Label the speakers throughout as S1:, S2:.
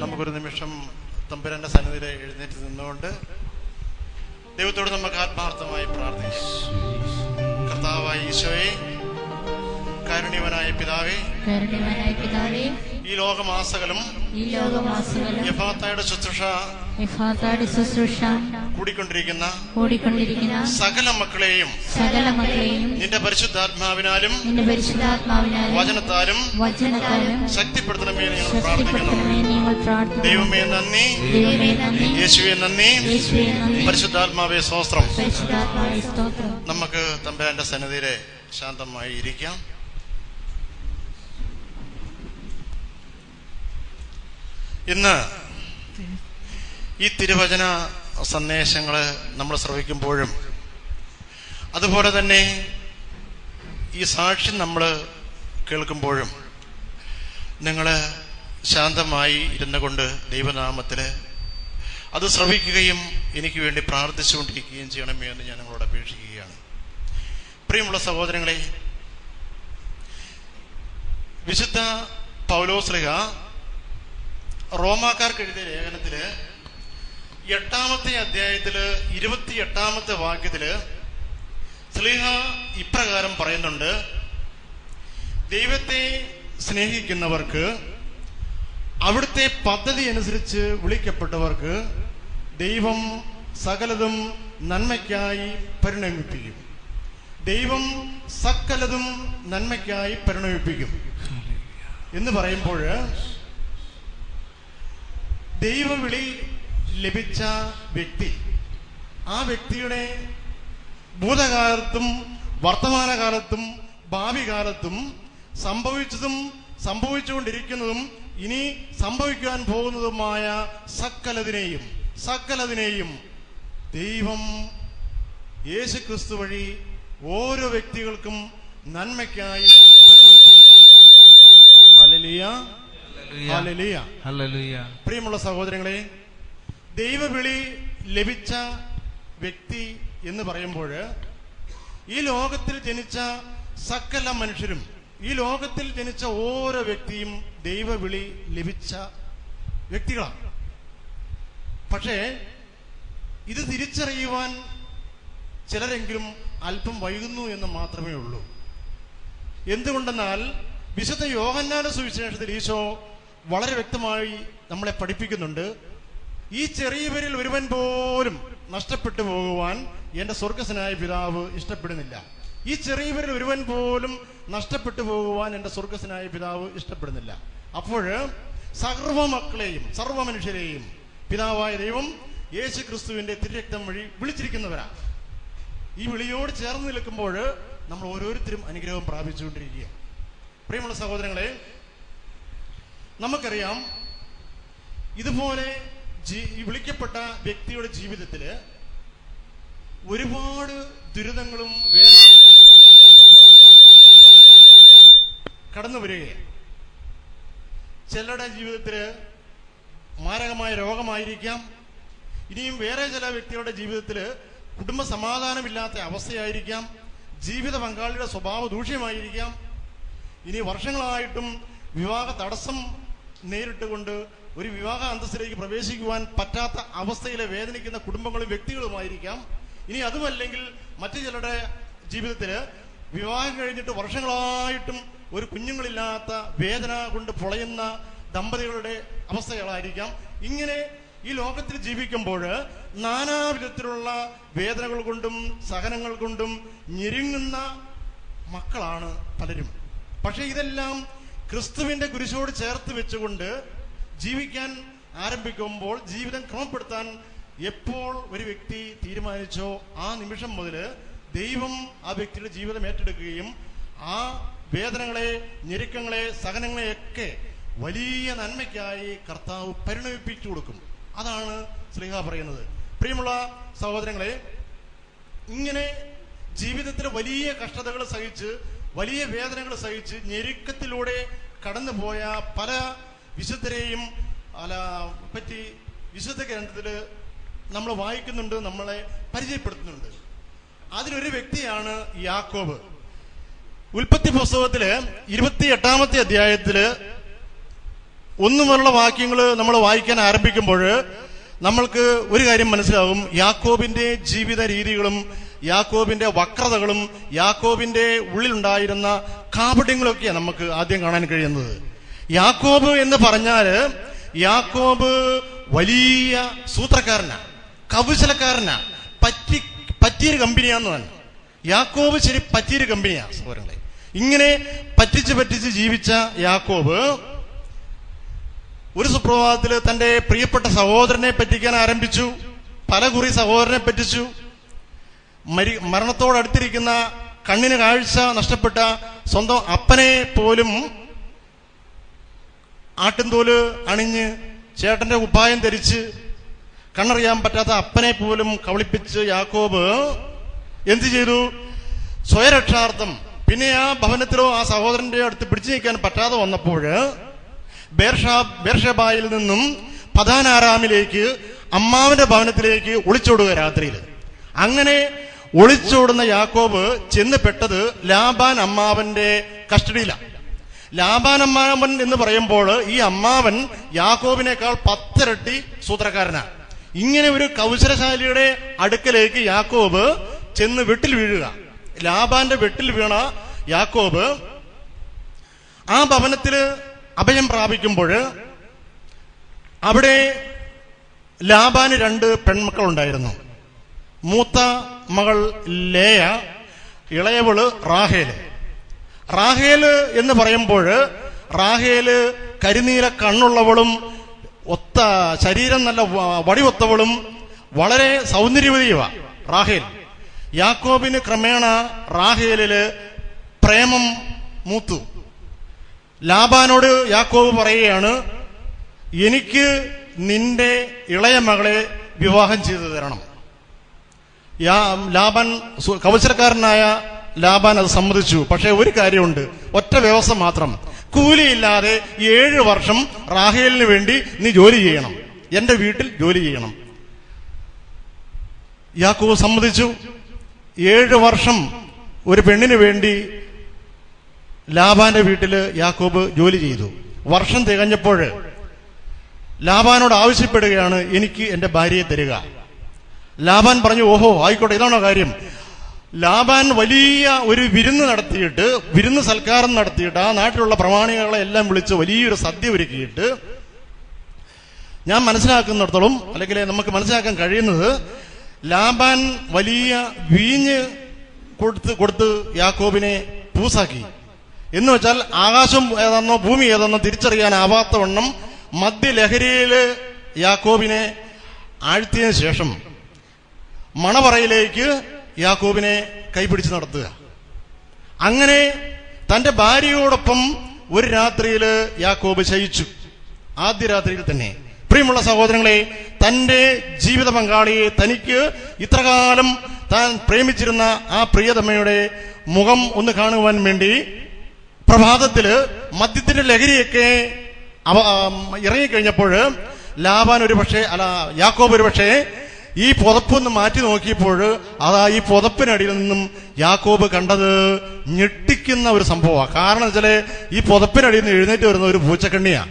S1: നമുക്കൊരു നിമിഷം തമ്പുരാന്റെ സന്നിധിയിൽ എഴുന്നേറ്റ് നിന്നുകൊണ്ട് ദൈവത്തോട് നമുക്ക് ആത്മാർത്ഥമായി പ്രാർത്ഥിക്കാം. കർത്താവായ ഈശോയെ, കാരുണ്യവാനായ പിതാവേ, ഈ ലോകമാസകലം യഫാത്തയുടെ ശുശ്രൂഷ കൂടിക്കൊണ്ടിരിക്കുന്ന സകല മക്കളെയും നിന്റെ പരിശുദ്ധാത്മാവിനാലും വചനത്താലും ശക്തിപ്പെടുത്തണമേ എന്ന് ഞങ്ങൾ പ്രാർത്ഥിക്കുന്നു. ദൈവമേ നന്ദി, യേശുവേ നന്ദി, പരിശുദ്ധാത്മാവേ സ്തോത്രം. നമുക്ക് തമ്പുരാന്റെ സന്നിധിയിൽ ശാന്തമായി ഇരിക്കാം. ഇന്ന് ഈ തിരുവചന സന്ദേശങ്ങൾ നമ്മൾ ശ്രവിക്കുമ്പോഴും അതുപോലെ തന്നെ ഈ സാക്ഷ്യം നമ്മൾ കേൾക്കുമ്പോഴും നിങ്ങൾ ശാന്തമായി ഇരുന്നു കൊണ്ട് ദൈവനാമത്തിൽ അത് ശ്രവിക്കുകയും എനിക്ക് വേണ്ടി പ്രാർത്ഥിച്ചുകൊണ്ടിരിക്കുകയും ചെയ്യണമേ എന്ന് ഞാൻ നിങ്ങളോട് അപേക്ഷിക്കുകയാണ്. പ്രിയമുള്ള സഹോദരങ്ങളെ, വിശുദ്ധ പൗലോസ്ലീഹ റോമാക്കാർക്ക് എഴുതിയ ലേഖനത്തില് 8-ാമത്തെ അധ്യായത്തില് 28-ാമത്തെ വാക്യത്തില് സ്ലീഹ ഇപ്രകാരം പറയുന്നുണ്ട്: ദൈവത്തെ സ്നേഹിക്കുന്നവർക്ക്, അവിടുത്തെ പദ്ധതി അനുസരിച്ച് വിളിക്കപ്പെട്ടവർക്ക് ദൈവം സകലതും നന്മയ്ക്കായി പരിണമിപ്പിക്കും. ദൈവം സകലതും നന്മയ്ക്കായി പരിണമിപ്പിക്കും എന്ന് പറയുമ്പോൾ ദൈവവിളി ലഭിച്ച വ്യക്തി, ആ വ്യക്തിയുടെ ഭൂതകാലത്തും വർത്തമാനകാലത്തും ഭാവി കാലത്തും സംഭവിച്ചതും സംഭവിച്ചുകൊണ്ടിരിക്കുന്നതും ഇനി സംഭവിക്കാൻ പോകുന്നതുമായ സകലതിനെയും ദൈവം യേശുക്രിസ്തു വഴി ഓരോ വ്യക്തികൾക്കും നന്മയ്ക്കായി പരിണമിപ്പിക്കും. Hallelujah, hallelujah, hallelujah. പ്രിയമുള്ള സഹോദരങ്ങളെ, ദൈവവിളി ലഭിച്ച വ്യക്തി എന്ന് പറയുമ്പോൾ ഈ ലോകത്തിൽ ജനിച്ച സകല മനുഷ്യരും, ഈ ലോകത്തിൽ ജനിച്ച ഓരോ വ്യക്തിയും ദൈവവിളി ലഭിച്ച വ്യക്തികളാണ്. പക്ഷേ ഇത് തിരിച്ചറിയുവാൻ ചിലരെങ്കിലും അല്പം വൈകുന്നു എന്ന് മാത്രമേ ഉള്ളൂ. എന്തുകൊണ്ടെന്നാൽ വിശുദ്ധ യോഹന്നാന്റെ സുവിശേഷത്തിൽ ഈശോ വളരെ വ്യക്തമായി നമ്മളെ പഠിപ്പിക്കുന്നുണ്ട്: ഈ ചെറിയവരിൽ ഒരുവൻ പോലും നഷ്ടപ്പെട്ടു പോകുവാൻ എന്റെ സ്വർഗസ്വനായ പിതാവ് ഇഷ്ടപ്പെടുന്നില്ല. ഈ ചെറിയവരിൽ ഒരുവൻ പോലും നഷ്ടപ്പെട്ടു പോകുവാൻ എന്റെ സ്വർഗസ്വനായ പിതാവ് ഇഷ്ടപ്പെടുന്നില്ല. അപ്പോൾ സർവ്വ മക്കളെയും സർവ്വ മനുഷ്യരെയും പിതാവായ ദൈവം യേശു ക്രിസ്തുവിന്റെ തിരുരക്തം വഴി വിളിച്ചിരിക്കുന്നവരാ. ഈ വിളിയോട് ചേർന്ന് നിൽക്കുമ്പോൾ നമ്മൾ ഓരോരുത്തരും അനുഗ്രഹം പ്രാപിച്ചുകൊണ്ടിരിക്കുക. പ്രിയമുള്ള സഹോദരങ്ങളെ, നമുക്കറിയാം, ഇതുപോലെ ഈ വിളിക്കപ്പെട്ട വ്യക്തിയുടെ ജീവിതത്തില് ഒരുപാട് ദുരിതങ്ങളും വേദനകളും കഷ്ടപ്പാടുകളും സകലങ്ങളുമൊക്കെ കടന്നു വരികയാണ്. ചിലരുടെ ജീവിതത്തില് മാരകമായ രോഗമായിരിക്കാം. ഇനിയും വേറെ ചില വ്യക്തികളുടെ ജീവിതത്തില് കുടുംബ സമാധാനമില്ലാത്ത അവസ്ഥയായിരിക്കാം. ജീവിത പങ്കാളിയുടെ സ്വഭാവ ദൂഷ്യമായിരിക്കാം. ഇനി വർഷങ്ങളായിട്ടും വിവാഹ തടസ്സം നേരിട്ടുകൊണ്ട് ഒരു വിവാഹ അന്തസ്സിലേക്ക് പ്രവേശിക്കുവാൻ പറ്റാത്ത അവസ്ഥയിലെ വേദനിക്കുന്ന കുടുംബങ്ങളും വ്യക്തികളുമായിരിക്കാം. ഇനി അതുമല്ലെങ്കിൽ മറ്റു ചിലരുടെ ജീവിതത്തില് വിവാഹം കഴിഞ്ഞിട്ട് വർഷങ്ങളായിട്ടും ഒരു കുഞ്ഞുങ്ങളില്ലാത്ത വേദന കൊണ്ട് പൊളയുന്ന ദമ്പതികളുടെ അവസ്ഥകളായിരിക്കാം. ഇങ്ങനെ ഈ ലോകത്തിൽ ജീവിക്കുമ്പോൾ നാനാവിധത്തിലുള്ള വേദനകൾ കൊണ്ടും സഹനങ്ങൾ കൊണ്ടും ഞെരുങ്ങുന്ന മക്കളാണ് പലരും. പക്ഷെ ഇതെല്ലാം ക്രിസ്തുവിന്റെ കുരിശോട് ചേർത്ത് വെച്ചുകൊണ്ട് ജീവിക്കാൻ ആരംഭിക്കുമ്പോൾ, ജീവിതം ക്രമപ്പെടുത്താൻ എപ്പോൾ ഒരു വ്യക്തി തീരുമാനിച്ചോ ആ നിമിഷം മുതൽ ദൈവം ആ വ്യക്തിയുടെ ജീവിതം ഏറ്റെടുക്കുകയും ആ വേദനകളെ, ഞെരുക്കങ്ങളെ, സഹനങ്ങളെയൊക്കെ വലിയ നന്മയ്ക്കായി കർത്താവ് പരിണമിപ്പിച്ചു കൊടുക്കും. അതാണ് ശ്ലീഹ പറയുന്നത്. പ്രിയമുള്ള സഹോദരങ്ങളെ, ഇങ്ങനെ ജീവിതത്തിൽ വലിയ കഷ്ടതകൾ സഹിച്ച്, വലിയ വേദനകൾ സഹിച്ച്, ഞെരുക്കത്തിലൂടെ കടന്നുപോയ പല വിശുദ്ധരെയും പറ്റി വിശുദ്ധ ഗ്രന്ഥത്തിൽ നമ്മൾ വായിക്കുന്നുണ്ട്, നമ്മളെ പരിചയപ്പെടുത്തുന്നുണ്ട്. അതിലൊരു വ്യക്തിയാണ് യാക്കോബ്. ഉൽപ്പത്തി പുസ്തകത്തില് 28-ാമത്തെ അധ്യായത്തില് 1 മുതലുള്ള വാക്യങ്ങൾ നമ്മൾ വായിക്കാൻ ആരംഭിക്കുമ്പോൾ നമ്മൾക്ക് ഒരു കാര്യം മനസ്സിലാവും. യാക്കോബിന്റെ ജീവിത രീതികളും യാക്കോബിന്റെ വക്രതകളും യാക്കോബിന്റെ ഉള്ളിലുണ്ടായിരുന്ന കാപട്യങ്ങളൊക്കെയാണ് നമുക്ക് ആദ്യം കാണാൻ കഴിയുന്നത്. യാക്കോബ് എന്ന് പറഞ്ഞാൽ യാക്കോബ് വലിയ സൂത്രക്കാരനാ, കൗശലക്കാരനാ, പറ്റിയൊരു കമ്പനിയാന്ന്. യാക്കോബ് ശരി പറ്റിയൊരു കമ്പനിയാ സഹോദരങ്ങളെ. ഇങ്ങനെ പറ്റിച്ച് ജീവിച്ച യാക്കോബ് ഒരു സുപ്രഭാതത്തിൽ തന്റെ പ്രിയപ്പെട്ട സഹോദരനെ പറ്റിക്കാൻ ആരംഭിച്ചു. പലകുറി സഹോദരനെ പറ്റിച്ചു. മരണത്തോടടുത്തിരിക്കുന്ന, കണ്ണിന് കാഴ്ച നഷ്ടപ്പെട്ട സ്വന്തം അപ്പനെ പോലും ആട്ടിൻതോല് അണിഞ്ഞ് ചേട്ടന്റെ കുപ്പായം ധരിച്ച് കണ്ണറിയാൻ പറ്റാത്ത അപ്പനെ പോലും കബളിപ്പിച്ച് യാക്കോബ് എന്ത് ചെയ്തു? സ്വയരക്ഷാർത്ഥം പിന്നെ ആ ഭവനത്തിലോ ആ സഹോദരന്റെ അടുത്ത് പിടിച്ചു നിൽക്കാൻ പറ്റാതെ വന്നപ്പോൾ ബേർഷബായിൽ നിന്നും പദാനാരാമിലേക്ക് അമ്മാവന്റെ ഭവനത്തിലേക്ക് ഒളിച്ചോടുക രാത്രിയിൽ. അങ്ങനെ ഒളിച്ചോടുന്ന യാക്കോബ് ചെന്ന് പെട്ടത് ലാബാൻ അമ്മാവന്റെ കസ്റ്റഡിയിലാണ്. ലാബാൻ അമ്മാവൻ എന്ന് പറയുമ്പോൾ ഈ അമ്മാവൻ യാക്കോബിനേക്കാൾ 10 ഇരട്ടി സൂത്രക്കാരനാണ്. ഇങ്ങനെ ഒരു കൗശലശാലിയുടെ അടുക്കലേക്ക് യാക്കോബ് ചെന്ന് വെട്ടിൽ വീഴുക. ലാബാന്റെ വെട്ടിൽ വീണ യാക്കോബ് ആ ഭവനത്തിൽ അഭയം പ്രാപിക്കുമ്പോൾ അവിടെ ലാബാന് 2 പെൺമക്കളുണ്ടായിരുന്നു. മൂത്ത മകൾ ലേയ, ഇളയവള് റാഹേല്. റാഹേല് എന്ന് പറയുമ്പോൾ റാഹേല് കരിനീല കണ്ണുള്ളവളും ശരീരം നല്ല വടിവൊത്തവളും വളരെ സൗന്ദര്യവതിയുവാ റാഹേൽ. യാക്കോബിന് ക്രമേണ റാഹേലില് പ്രേമം മൂത്തു. ലാബാനോട് യാക്കോബ് പറയുകയാണ്, എനിക്ക് നിന്റെ ഇളയ മകളെ വിവാഹം ചെയ്തു തരണം. ലാബാൻ കൗശലക്കാരനായ ലാബാൻ അത് സമ്മതിച്ചു. പക്ഷെ ഒരു കാര്യമുണ്ട്, ഒറ്റ വ്യവസ്ഥ മാത്രം. കൂലിയില്ലാതെ 7 വർഷം റാഹേലിന് വേണ്ടി നീ ജോലി ചെയ്യണം, എന്റെ വീട്ടിൽ ജോലി ചെയ്യണം. യാക്കോബ് സമ്മതിച്ചു. 7 വർഷം ഒരു പെണ്ണിന് വേണ്ടി ലാബാന്റെ വീട്ടില് യാക്കോബ് ജോലി ചെയ്തു. വർഷം തികഞ്ഞപ്പോൾ ലാബാനോട് ആവശ്യപ്പെടുകയാണ്, എനിക്ക് എന്റെ ഭാര്യയെ തരിക. ലാബാൻ പറഞ്ഞു, ഓഹോ ആയിക്കോട്ടെ, ഇതാണോ കാര്യം. ലാബാൻ വലിയ ഒരു വിരുന്ന് സൽക്കാരം നടത്തിയിട്ട് ആ നാട്ടിലുള്ള പ്രമാണികളെ എല്ലാം വിളിച്ച് വലിയൊരു സദ്യ ഒരുക്കിയിട്ട്, ഞാൻ മനസ്സിലാക്കുന്നിടത്തോളം അല്ലെങ്കിൽ നമുക്ക് മനസ്സിലാക്കാൻ കഴിയുന്നത്, ലാബാൻ വലിയ വീഞ്ഞ് കൊടുത്ത് യാക്കോബിനെ പൂസാക്കി. എന്ന് വെച്ചാൽ ആകാശം ഏതെന്നോ ഭൂമി ഏതെന്നോ തിരിച്ചറിയാനാവാത്ത വണ്ണം മദ്യലഹരിയില് യാക്കോബിനെ ആഴ്ത്തിയതിനു ശേഷം മണവറയിലേക്ക് യാക്കോബിനെ കൈപിടിച്ച് നടത്തുക. അങ്ങനെ തന്റെ ഭാര്യയോടൊപ്പം ഒരു രാത്രിയില് യാക്കോബ് ശയിച്ചു. ആദ്യ രാത്രിയിൽ തന്നെ. പ്രിയമുള്ള സഹോദരങ്ങളെ, തന്റെ ജീവിത പങ്കാളിയെ, തനിക്ക് ഇത്രകാലം താൻ പ്രേമിച്ചിരുന്ന ആ പ്രിയതമ്മയുടെ മുഖം ഒന്ന് കാണുവാൻ വേണ്ടി പ്രഭാതത്തില് മദ്യത്തിന്റെ ലഹരിയൊക്കെ ഇറങ്ങിക്കഴിഞ്ഞപ്പോൾ ലാബാൻ യാക്കോബ് ഒരു പക്ഷേ ഈ പുതപ്പൊന്ന് മാറ്റി നോക്കിയപ്പോൾ ഈ പുതപ്പിനടിയിൽ നിന്നും യാക്കോബ് കണ്ടത് ഞെട്ടിക്കുന്ന ഒരു സംഭവമാണ്. കാരണം വെച്ചാല് ഈ പുതപ്പിനടിയിൽ നിന്ന് എഴുന്നേറ്റ് വരുന്ന ഒരു പൂച്ചക്കണ്ണിയാ.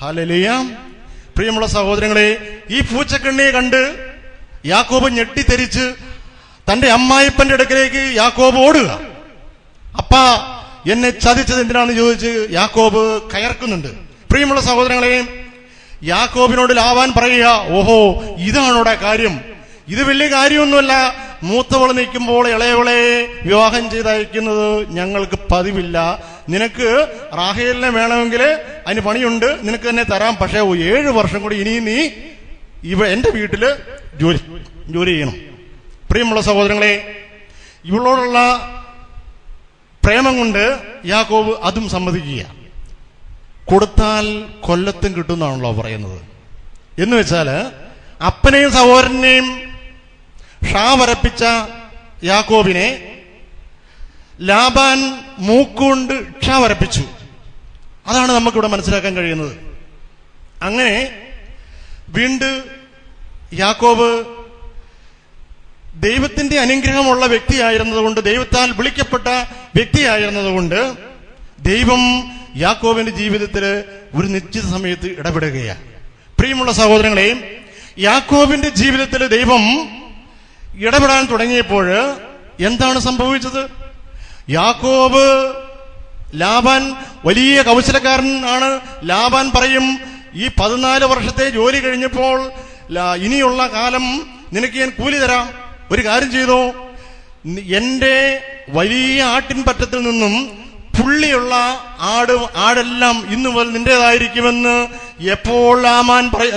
S1: ഹല്ലേലൂയ. പ്രിയമുള്ള സഹോദരങ്ങളെ, ഈ പൂച്ചക്കണ്ണിയെ കണ്ട് യാക്കോബ് ഞെട്ടിത്തെരിച്ച് തന്റെ അമ്മായിപ്പന്റെ അടുക്കലേക്ക് യാക്കോബ് ഓടുക. അപ്പാ, എന്നെ ചതിച്ചത് എന്തിനാണെന്ന് ചോദിച്ച് യാക്കോബ് കയർക്കുന്നുണ്ട്. പ്രിയമുള്ള സഹോദരങ്ങളെ, യാക്കോബിനോട് ലാബാൻ പറയുക, ഓഹോ ഇതാണോടെ കാര്യം, ഇത് വലിയ കാര്യമൊന്നുമല്ല. മൂത്തവള് നിൽക്കുമ്പോൾ ഇളയവളെ വിവാഹം ചെയ്തയക്കുന്നത് ഞങ്ങൾക്ക് പതിവില്ല. നിനക്ക് റാഹേലിനെ വേണമെങ്കിൽ അതിന് പണിയുണ്ട്, നിനക്ക് തന്നെ തരാം. പക്ഷെ 7 വർഷം കൂടി ഇനിയും നീ എന്റെ വീട്ടില് ജോലി ചെയ്യണം. പ്രിയമുള്ള സഹോദരങ്ങളെ, ഇവളോടുള്ള പ്രേമം കൊണ്ട് യാക്കോബ് അതും സമ്മതിക്കുക. കൊടുത്താൽ കൊല്ലത്തും കിട്ടുമെന്നാണല്ലോ പറയുന്നത്. എന്ന് വെച്ചാല് അപ്പനെയും സഹോദരനെയും ഷാവരപ്പിച്ച യാക്കോബിനെ ലാബാൻ മൂക്കുകൊണ്ട് ക്ഷാവരപ്പിച്ചു. അതാണ് നമുക്കിവിടെ മനസ്സിലാക്കാൻ കഴിയുന്നത്. അങ്ങനെ വീണ്ടും യാക്കോബ് ദൈവത്തിന്റെ അനുഗ്രഹമുള്ള വ്യക്തിയായിരുന്നതുകൊണ്ട്, ദൈവത്താൽ വിളിക്കപ്പെട്ട വ്യക്തിയായിരുന്നതുകൊണ്ട് ദൈവം യാക്കോബിന്റെ ജീവിതത്തിൽ ഒരു നിശ്ചിത സമയത്ത് ഇടപെടുകയാണ്. പ്രിയമുള്ള സഹോദരങ്ങളെ, യാക്കോബിന്റെ ജീവിതത്തിൽ ദൈവം ഇടപെടാൻ തുടങ്ങിയപ്പോൾ എന്താണ് സംഭവിച്ചത്? യാക്കോബ്, ലാബാൻ വലിയ കൗശലക്കാരൻ ആണ്. ലാബാൻ പറയും, ഈ 14 വർഷത്തെ ജോലി കഴിഞ്ഞപ്പോൾ ഇനിയുള്ള കാലം നിനക്ക് ഞാൻ കൂലി തരാം. ഒരു കാര്യം ചെയ്തോ, എന്റെ വലിയ ആട്ടിൻ പറ്റത്തിൽ നിന്നും പുള്ളിയുള്ള ആടെല്ലാം ഇന്നു മുതൽ നിന്റേതായിരിക്കുമെന്ന് എപ്പോൾ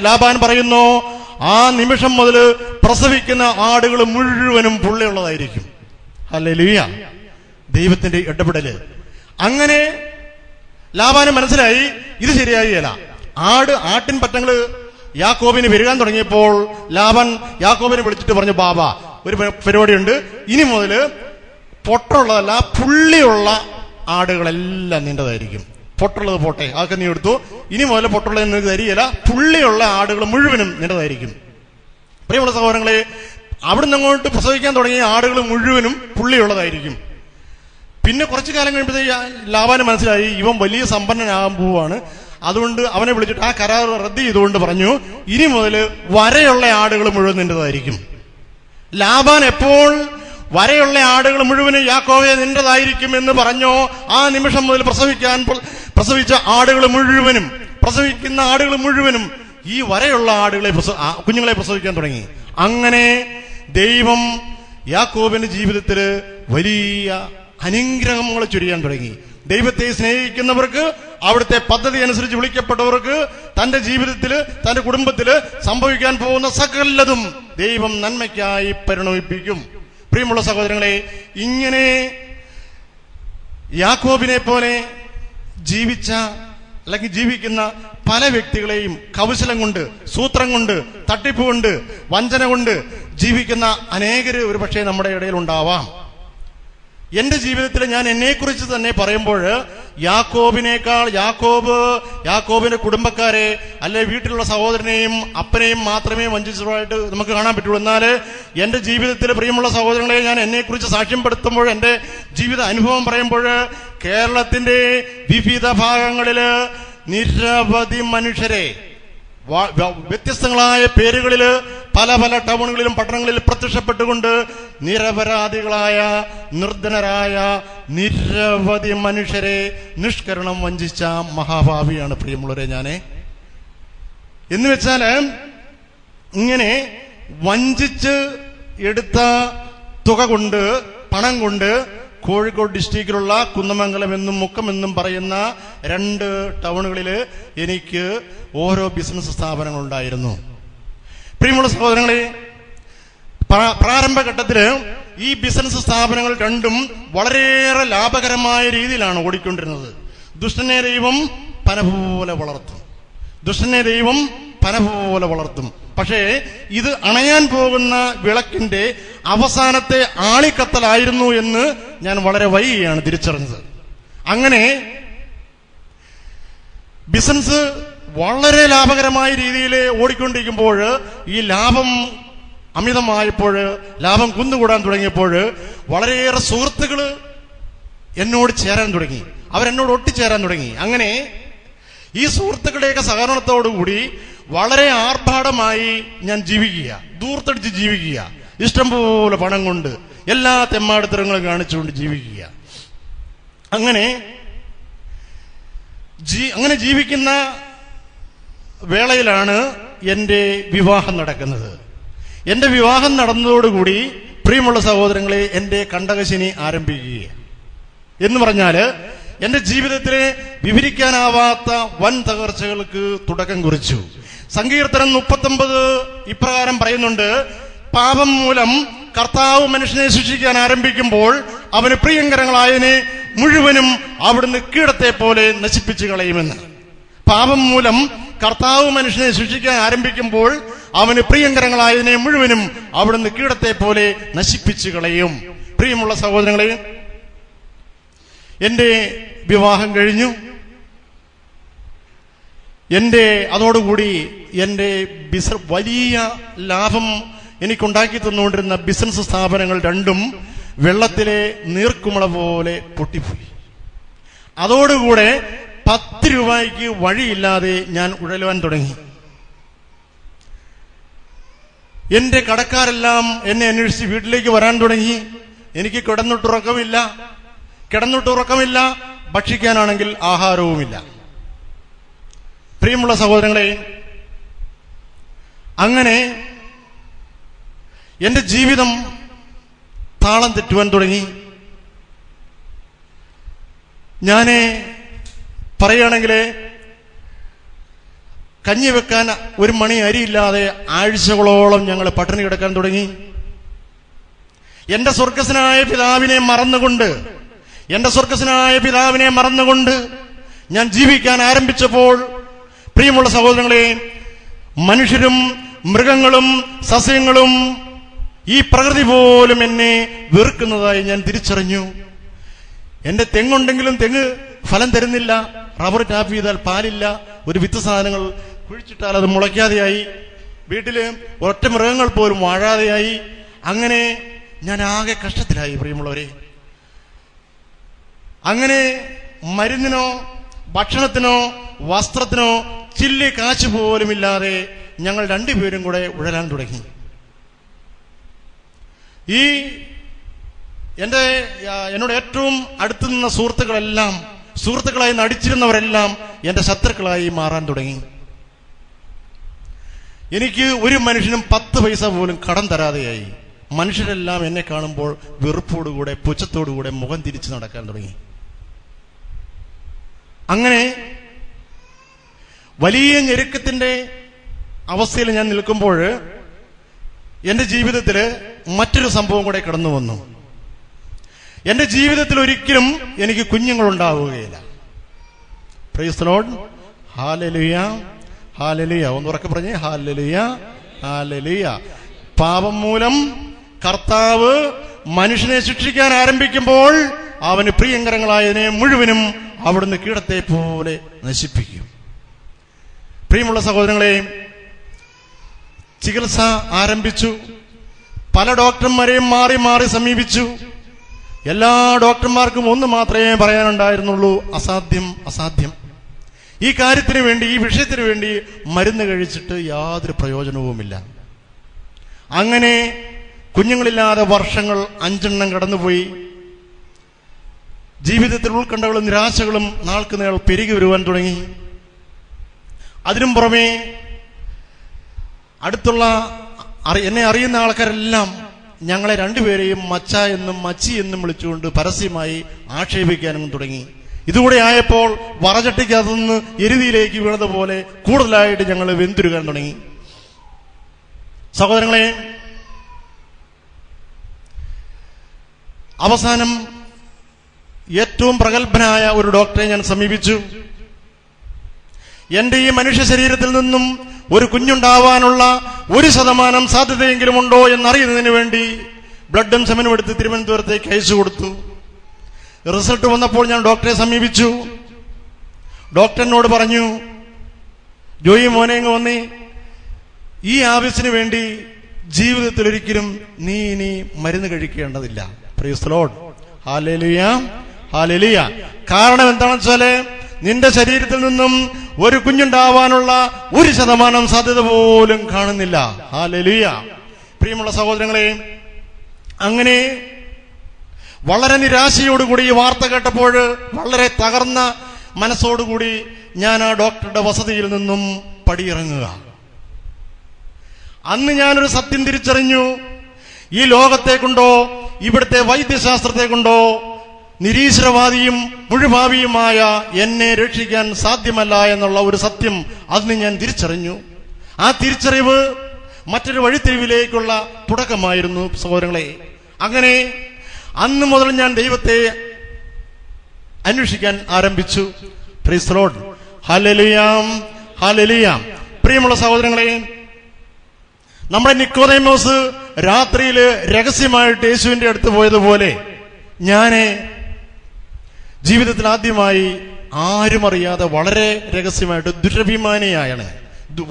S1: ലാബാൻ പറയുന്നോ ആ നിമിഷം മുതൽ പ്രസവിക്കുന്ന ആടുകൾ മുഴുവനും പുള്ളിയുള്ളതായിരിക്കും. ഹല്ലേലൂയ! ദൈവത്തിന്റെ ഇടപെടല്. അങ്ങനെ ലാബാന് മനസ്സിലായി ഇത് ശരിയായില്ല. ആട്ടിൻ പറ്റങ്ങള് യാക്കോബിന് പെരുകാൻ തുടങ്ങിയപ്പോൾ ലാബാൻ യാക്കോബിനെ വിളിച്ചിട്ട് പറഞ്ഞു, ബാബാ, ഒരു പരിപാടിയുണ്ട്. ഇനി മുതൽ പൊട്ടുള്ളതല്ല, പുള്ളിയുള്ള ആടുകളെല്ലാം നിന്റേതായിരിക്കും. പൊട്ടുള്ളത് പോട്ടെ, അതൊക്കെ നീ എടുത്തു. ഇനി മുതൽ പൊട്ടുള്ളത് നിനക്ക് തരികയില്ല, പുള്ളിയുള്ള ആടുകൾ മുഴുവനും നിന്റേതായിരിക്കും. പ്രിയമുള്ള സഹോദരങ്ങളെ, അവിടുന്ന് അങ്ങോട്ട് പ്രസവിക്കാൻ തുടങ്ങിയ ആടുകൾ മുഴുവനും പുള്ളിയുള്ളതായിരിക്കും. പിന്നെ കുറച്ചു കാലം കഴിയുമ്പോഴത്തേക്ക് ലാബാന് മനസ്സിലായി ഇവൻ വലിയ സമ്പന്നനാകാൻ പോവാണ്. അതുകൊണ്ട് അവനെ വിളിച്ചിട്ട് ആ കരാർ റദ്ദ് ചെയ്തുകൊണ്ട് പറഞ്ഞു, ഇനി മുതൽ വരയുള്ള ആടുകൾ മുഴുവൻ നിന്റേതായിരിക്കും. ലാബാൻ എപ്പോൾ വരയുള്ള ആടുകൾ മുഴുവനും യാക്കോബേ നിന്റേതായിരിക്കും എന്ന് പറഞ്ഞോ ആ നിമിഷം മുതൽ പ്രസവിച്ച ആടുകൾ മുഴുവനും, പ്രസവിക്കുന്ന ആടുകൾ മുഴുവനും ഈ വരയുള്ള ആടുകളെ കുഞ്ഞുങ്ങളെ പ്രസവിക്കാൻ തുടങ്ങി. അങ്ങനെ ദൈവം യാക്കോബിന്റെ ജീവിതത്തിൽ വലിയ അനുഗ്രഹങ്ങൾ ചൊരിയാൻ തുടങ്ങി. ദൈവത്തെ സ്നേഹിക്കുന്നവർക്ക്, അവിടുത്തെ പദ്ധതി അനുസരിച്ച് വിളിക്കപ്പെട്ടവർക്ക് തന്റെ ജീവിതത്തിൽ, തന്റെ കുടുംബത്തിൽ സംഭവിക്കാൻ പോകുന്ന സകലതും ദൈവം നന്മയ്ക്കായി പരിണമിപ്പിക്കും. പ്രിയമുള്ള സഹോദരങ്ങളെ, ഇങ്ങനെ യാക്കോബിനെ പോലെ ജീവിച്ച അല്ലെങ്കിൽ ജീവിക്കുന്ന പല വ്യക്തികളെയും കൗശലം കൊണ്ട്, സൂത്രം കൊണ്ട്, തട്ടിപ്പ് കൊണ്ട്, വഞ്ചന കൊണ്ട് ജീവിക്കുന്ന അനേകര് ഒരു പക്ഷേ നമ്മുടെ ഇടയിൽ ഉണ്ടാവാം. എന്റെ ജീവിതത്തിൽ ഞാൻ എന്നെക്കുറിച്ച് തന്നെ പറയുമ്പോൾ യാക്കോബിനേക്കാൾ യാക്കോബിന്റെ കുടുംബക്കാരെ അല്ലെ വീട്ടിലുള്ള സഹോദരനെയും അപ്പനെയും മാത്രമേ വഞ്ചിച്ചതായിട്ട് നമുക്ക് കാണാൻ പറ്റുള്ളൂ. എന്നാൽ എന്റെ ജീവിതത്തിൽ പ്രിയമുള്ള സഹോദരങ്ങളെ, ഞാൻ എന്നെക്കുറിച്ച് സാക്ഷ്യപ്പെടുത്തുമ്പോൾ, എന്റെ ജീവിത അനുഭവം പറയുമ്പോൾ, കേരളത്തിന്റെ വിവിധ ഭാഗങ്ങളില് നിരവധി മനുഷ്യരെ വ്യത്യസ്തങ്ങളായ പേരുകളില് പല പല ടൗണുകളിലും പട്ടണങ്ങളിലും പ്രത്യക്ഷപ്പെട്ടുകൊണ്ട് നിരപരാധികളായ, നിർധനരായ നിരവധി മനുഷ്യരെ നിഷ്കരണം വഞ്ചിച്ച മഹാഭാവിയാണ് പ്രിയമുള്ളവരെ ഞാന്. എന്ന് വെച്ചാല് ഇങ്ങനെ വഞ്ചിച്ച് എടുത്ത തുക കൊണ്ട്, പണം കൊണ്ട് കോഴിക്കോട് ഡിസ്ട്രിക്റ്റിലുള്ള കുന്നമംഗലം എന്നും മുക്കമെന്നും പറയുന്ന 2 ടൗണുകളിൽ എനിക്ക് ഓരോ ബിസിനസ് സ്ഥാപനങ്ങളുണ്ടായിരുന്നു. പ്രിയമുള്ള സഹോദരങ്ങളെ, പ്രാരംഭഘട്ടത്തില് ഈ ബിസിനസ് സ്ഥാപനങ്ങൾ രണ്ടും വളരെയേറെ ലാഭകരമായ രീതിയിലാണ് ഓടിക്കൊണ്ടിരുന്നത്. ദുഷ്ടനെ ദൈവം പന പോലെ വളർത്തും. പക്ഷേ ഇത് അണയാൻ പോകുന്ന വിളക്കിന്റെ അവസാനത്തെ ആളിക്കത്തലായിരുന്നു എന്ന് ഞാൻ വളരെ വൈകിയാണ് തിരിച്ചറിഞ്ഞത്. അങ്ങനെ ബിസിനസ് വളരെ ലാഭകരമായ രീതിയിൽ ഓടിക്കൊണ്ടിരിക്കുമ്പോൾ ഈ ലാഭം അമിതമായപ്പോൾ, ലാഭം കുന്നുകൂടാൻ തുടങ്ങിയപ്പോൾ വളരെയേറെ സുഹൃത്തുക്കൾ എന്നോട് ചേരാൻ തുടങ്ങി, അവരെന്നോട് ഒട്ടിച്ചേരാൻ തുടങ്ങി. അങ്ങനെ ഈ സുഹൃത്തുക്കളുടെയൊക്കെ സഹകരണത്തോടുകൂടി വളരെ ആർഭാടമായി ഞാൻ ജീവിക്കുക, ദൂർത്തടിച്ച് ജീവിക്കുക, ഇഷ്ടംപോലെ പണം കൊണ്ട് എല്ലാ തെമ്മാടിത്തരങ്ങളും കാണിച്ചുകൊണ്ട് ജീവിക്കുക. അങ്ങനെ ജീവിക്കുന്ന വേളയിലാണ് എന്റെ വിവാഹം നടക്കുന്നത്. എന്റെ വിവാഹം നടന്നതോടുകൂടി പ്രിയമുള്ള സഹോദരങ്ങളെ, എന്റെ കണ്ടകശനി ആരംഭിക്കുക എന്ന് പറഞ്ഞാല് എന്റെ ജീവിതത്തിലെ വിവരിക്കാനാവാത്ത വൻ തകർച്ചകൾക്ക് തുടക്കം കുറിച്ചു. സങ്കീർത്തനം 39 ഇപ്രകാരം പറയുന്നുണ്ട്: പാപം മൂലം കർത്താവ് മനുഷ്യനെ ശിക്ഷിക്കാൻ ആരംഭിക്കുമ്പോൾ അവന് പ്രിയങ്കരങ്ങളായതിനെ മുഴുവനും അവിടുന്ന് കീടത്തെ പോലെ നശിപ്പിച്ചു കളയുമെന്ന്. പാപം മൂലം കർത്താവ് മനുഷ്യനെ ശിക്ഷിക്കാൻ ആരംഭിക്കുമ്പോൾ അവന് പ്രിയങ്കരങ്ങളായതിനെ മുഴുവനും അവിടുന്ന് കീടത്തെ പോലെ നശിപ്പിച്ചു കളയും. പ്രിയമുള്ള സഹോദരങ്ങളെ, എന്റെ വിവാഹം കഴിഞ്ഞു. അതോടുകൂടി എന്റെ വലിയ ലാഭം എനിക്കുണ്ടാക്കി തന്നുകൊണ്ടിരുന്ന ബിസിനസ് സ്ഥാപനങ്ങൾ രണ്ടും വെള്ളത്തിലെ നീർക്കുമിള പോലെ പൊട്ടിപ്പോയി. അതോടുകൂടെ 10 രൂപയ്ക്ക് വഴിയില്ലാതെ ഞാൻ ഉഴലുവാൻ തുടങ്ങി. എന്റെ കടക്കാരെല്ലാം എന്നെ അന്വേഷിച്ച് വീട്ടിലേക്ക് വരാൻ തുടങ്ങി. എനിക്ക് കിടന്നിട്ടുറക്കമില്ല, ഭക്ഷിക്കാനാണെങ്കിൽ ആഹാരവുമില്ല. പ്രിയമുള്ള സഹോദരങ്ങളെ, അങ്ങനെ എന്റെ ജീവിതം താളം തെറ്റുവാൻ തുടങ്ങി. ഞാന് പറയുകയാണെങ്കിൽ കഞ്ഞി വെക്കാൻ 1 മണി അരിയില്ലാതെ ആഴ്ചകളോളം ഞങ്ങൾ പട്ടിണി കിടക്കാൻ തുടങ്ങി. എന്റെ സ്വർഗസ്വനായ പിതാവിനെ മറന്നുകൊണ്ട് ഞാൻ ജീവിക്കാൻ ആരംഭിച്ചപ്പോൾ, പ്രിയമുള്ള സഹോദരങ്ങളെ, മനുഷ്യരും മൃഗങ്ങളും സസ്യങ്ങളും ഈ പ്രകൃതി പോലും എന്നെ വെറുക്കുന്നതായി ഞാൻ തിരിച്ചറിഞ്ഞു. എന്റെ തെങ്ങുണ്ടെങ്കിലും തെങ്ങ് ഫലം തരുന്നില്ല, റബ്ബർ ടാപ്പ് ചെയ്താൽ പാലില്ല, ഒരു വിത്ത് സാധനങ്ങൾ കുഴിച്ചിട്ടാൽ അത് മുളയ്ക്കാതെയായി, വീട്ടില് ഒറ്റ മൃഗങ്ങൾ പോലും വാഴാതെയായി. അങ്ങനെ ഞാൻ ആകെ കഷ്ടത്തിലായി. പ്രിയമുള്ളവരെ, അങ്ങനെ മരുന്നിനോ ഭക്ഷണത്തിനോ വസ്ത്രത്തിനോ ചില്ലി കാശ് പോലും ഇല്ലാതെ ഞങ്ങൾ 2 പേരും കൂടെ ഉഴലാൻ തുടങ്ങി. എന്നോട് ഏറ്റവും അടുത്തു നിന്ന സുഹൃത്തുക്കളായി നടിച്ചിരുന്നവരെല്ലാം എന്റെ ശത്രുക്കളായി മാറാൻ തുടങ്ങി. എനിക്ക് ഒരു മനുഷ്യനും 10 പൈസ പോലും കടം തരാതെയായി. മനുഷ്യരെല്ലാം എന്നെ കാണുമ്പോൾ വെറുപ്പോടുകൂടെ പുച്ഛത്തോടുകൂടെ മുഖം തിരിച്ചു നടക്കാൻ തുടങ്ങി. അങ്ങനെ വലിയ ഞെരുക്കത്തിന്റെ അവസ്ഥയിൽ ഞാൻ നിൽക്കുമ്പോൾ എന്റെ ജീവിതത്തിൽ മറ്റൊരു സംഭവം കൂടെ കടന്നു വന്നു. എന്റെ ജീവിതത്തിൽ ഒരിക്കലും എനിക്ക് കുഞ്ഞുങ്ങളുണ്ടാവുകയില്ല. Praise the lord, hallelujah, hallelujah. ഒന്ന് ഉറക്കെ പറഞ്ഞേ, ഹല്ലേലൂയ, ഹല്ലേലൂയ. പാപം മൂലം കർത്താവ് മനുഷ്യനെ ശിക്ഷിക്കാൻ ആരംഭിക്കുമ്പോൾ അവന് പ്രിയങ്കരങ്ങളായതിനെ മുഴുവനും അവിടുന്ന് കീടത്തെ പോലെ നശിപ്പിക്കും. പ്രിയമുള്ള സഹോദരങ്ങളെ, ചികിത്സ ആരംഭിച്ചു. പല ഡോക്ടർമാരെയും മാറി മാറി സമീപിച്ചു. എല്ലാ ഡോക്ടർമാർക്കും ഒന്ന് മാത്രമേ പറയാനുണ്ടായിരുന്നുള്ളൂ: അസാധ്യം, അസാധ്യം. ഈ കാര്യത്തിന് വേണ്ടി, ഈ വിഷയത്തിന് വേണ്ടി മരുന്ന് കഴിച്ചിട്ട് യാതൊരു പ്രയോജനവുമില്ല. അങ്ങനെ കുഞ്ഞുങ്ങളില്ലാതെ വർഷങ്ങൾ 5 കടന്നുപോയി. ജീവിതത്തിൽ ഉത്കണ്ഠകളും നിരാശകളും നാൾക്കുനാൾ പെരുകി വരുവാൻ തുടങ്ങി. അതിനും പുറമെ അടുത്തുള്ള എന്നെ അറിയുന്ന ആൾക്കാരെല്ലാം ഞങ്ങളെ 2 പേരെയും മച്ച എന്നും മച്ചി എന്നും വിളിച്ചുകൊണ്ട് പരസ്യമായി ആക്ഷേപിക്കാനും തുടങ്ങി. ഇതുകൂടെ ആയപ്പോൾ വറചട്ടിക്കകത്തുനിന്ന് എരുതിയിലേക്ക് വീണതുപോലെ കൂടുതലായിട്ട് ഞങ്ങൾ വെന്തുരുകാൻ തുടങ്ങി. സഹോദരങ്ങളെ, അവസാനം ഏറ്റവും പ്രഗത്ഭനായ ഒരു ഡോക്ടറെ ഞാൻ സമീപിച്ചു. എന്റെ ഈ മനുഷ്യ ശരീരത്തിൽ നിന്നും ഒരു കുഞ്ഞുണ്ടാവാനുള്ള 1% സാധ്യതയെങ്കിലും ഉണ്ടോ എന്നറിയുന്നതിന് വേണ്ടി ബ്ലഡും സെമനും എടുത്ത് തിരുവനന്തപുരത്തേക്ക് അയച്ചു കൊടുത്തു. റിസൾട്ട് വന്നപ്പോൾ ഞാൻ ഡോക്ടറെ സമീപിച്ചു. ഡോക്ടറിനോട് പറഞ്ഞു: ജോയി മോനെ, ഇങ്ങ് വന്നേ, ഈ ആവശ്യത്തിന് വേണ്ടി ജീവിതത്തിൽ ഒരിക്കലും നീ ഇനി മരുന്ന് കഴിക്കേണ്ടതില്ല. Praise the lord, hallelujah, hallelujah. കാരണം എന്താണെന്ന് വെച്ചാല് നിന്റെ ശരീരത്തിൽ നിന്നും ഒരു കുഞ്ഞുണ്ടാവാനുള്ള 1% സാധ്യത പോലും കാണുന്നില്ല. ഹല്ലേലൂയ. പ്രിയമുള്ള സഹോദരങ്ങളെ, അങ്ങനെ വളരെ നിരാശയോടുകൂടി ഈ വാർത്ത കേട്ടപ്പോൾ വളരെ തകർന്ന മനസ്സോടുകൂടി ഞാൻ ആ ഡോക്ടറുടെ വസതിയിൽ നിന്നും പടിയിറങ്ങുക. അന്ന് ഞാനൊരു സത്യം തിരിച്ചറിഞ്ഞു: ഈ ലോകത്തെ കൊണ്ടോ ഇവിടുത്തെ വൈദ്യശാസ്ത്രത്തെ കൊണ്ടോ നിരീശ്വരവാദിയും മുഴുഭാവിയുമായ എന്നെ രക്ഷിക്കാൻ സാധ്യമല്ല എന്നുള്ള ഒരു സത്യം അന്ന് ഞാൻ തിരിച്ചറിഞ്ഞു. ആ തിരിച്ചറിവ് മറ്റൊരു വഴിത്തിരിവിലേക്കുള്ള തുടക്കമായിരുന്നു സഹോദരങ്ങളെ. അങ്ങനെ അന്ന് മുതൽ ഞാൻ ദൈവത്തെ അന്വേഷിക്കാൻ ആരംഭിച്ചു. Price the lord, hallelujah, hallelujah. പ്രിയമുള്ള സഹോദരങ്ങളെ, നമ്മുടെ നിക്കോദേമോസ് രാത്രിയിൽ രഹസ്യമായിട്ട് യേശുവിന്റെ അടുത്ത് പോയതുപോലെ ഞാൻ ജീവിതത്തിൽ ആദ്യമായി ആരും അറിയാതെ വളരെ രഹസ്യമായിട്ട് ദുരഭിമാനിയാണ്,